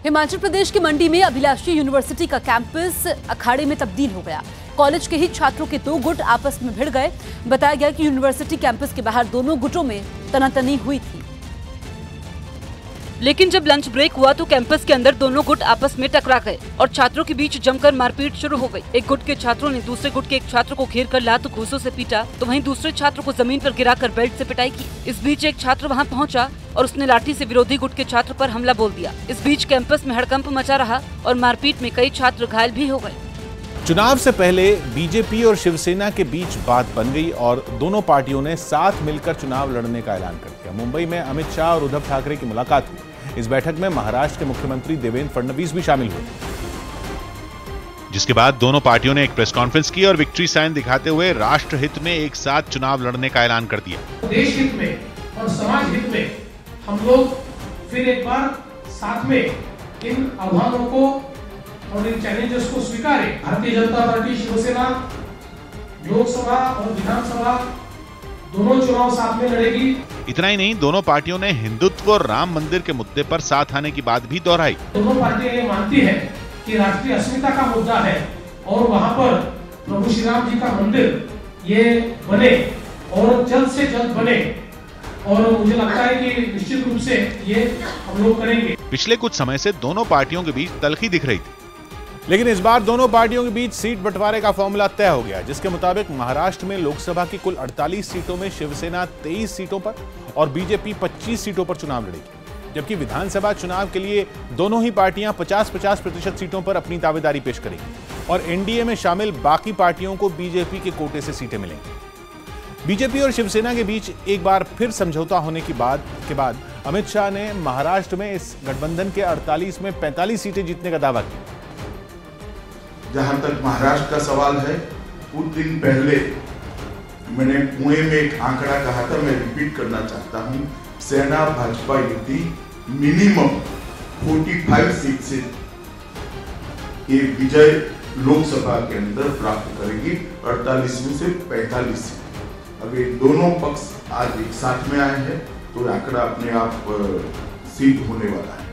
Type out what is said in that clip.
हिमाचल प्रदेश के मंडी में अभिलाषी यूनिवर्सिटी का कैंपस अखाड़े में तब्दील हो गया। कॉलेज के ही छात्रों के दो गुट आपस में भिड़ गए। बताया गया कि यूनिवर्सिटी कैंपस के बाहर दोनों गुटों में तनातनी हुई थी, लेकिन जब लंच ब्रेक हुआ तो कैंपस के अंदर दोनों गुट आपस में टकरा गए और छात्रों के बीच जमकर मारपीट शुरू हो गई। एक गुट के छात्रों ने दूसरे गुट के एक छात्र को घेर कर लात घूंसों से पीटा, तो वहीं दूसरे छात्र को जमीन पर गिराकर बेल्ट से पिटाई की। इस बीच एक छात्र वहां पहुंचा और उसने लाठी से विरोधी गुट के छात्र पर हमला बोल दिया। इस बीच कैंपस में हड़कंप मचा रहा और मारपीट में कई छात्र घायल भी हो गए। चुनाव से पहले बीजेपी और शिवसेना के बीच बात बन गई और दोनों पार्टियों ने साथ मिलकर चुनाव लड़ने का ऐलान कर दिया। मुंबई में अमित शाह और उद्धव ठाकरे की मुलाकात हुई। इस बैठक में महाराष्ट्र के मुख्यमंत्री देवेंद्र फडणवीस भी शामिल हुए, जिसके बाद दोनों पार्टियों ने एक प्रेस कॉन्फ्रेंस की और विक्ट्री साइन दिखाते हुए राष्ट्र हित में एक साथ चुनाव लड़ने का ऐलान कर दिया। देश हित में और समाज हित में हम लोग फिर एक बार साथ में इन आह्वानों को और इन चैलेंजेस को स्वीकारें। भारतीय जनता पार्टी शिवसेना लोकसभा और विधानसभा दोनों चुनाव साथ में लड़ेगी। इतना ही नहीं, दोनों पार्टियों ने हिंदुत्व और राम मंदिर के मुद्दे पर साथ आने की बात भी दोहराई। दोनों पार्टियां ये मानती है कि राष्ट्रीय अस्मिता का मुद्दा है और वहां पर प्रभु श्री राम जी का मंदिर ये बने और जल्द से जल्द बने, और मुझे लगता है कि निश्चित रूप से ये हम लोग करेंगे। पिछले कुछ समय से दोनों पार्टियों के बीच तल्खी दिख रही थी, लेकिन इस बार दोनों पार्टियों के बीच सीट बंटवारे का फॉर्मूला तय हो गया, जिसके मुताबिक महाराष्ट्र में लोकसभा की कुल 48 सीटों में शिवसेना 23 सीटों पर और बीजेपी 25 सीटों पर चुनाव लड़ेगी, जबकि विधानसभा चुनाव के लिए दोनों ही पार्टियां 50-50% सीटों पर अपनी दावेदारी पेश करेंगी और एनडीए में शामिल बाकी पार्टियों को बीजेपी के कोटे से सीटें मिलेंगी। बीजेपी और शिवसेना के बीच एक बार फिर समझौता होने के बाद अमित शाह ने महाराष्ट्र में इस गठबंधन के 48 में 45 सीटें जीतने का दावा किया। जहां तक महाराष्ट्र का सवाल है, कुछ दिन पहले मैंने पुणे में एक आंकड़ा कहा था, मैं रिपीट करना चाहता हूं। सेना भाजपा युति मिनिमम 45 सीट से ये विजय लोकसभा के अंदर प्राप्त करेगी, 48 में से 45 सीट। अब ये दोनों पक्ष आज एक साथ में आए हैं तो आंकड़ा अपने आप सिद्ध होने वाला है।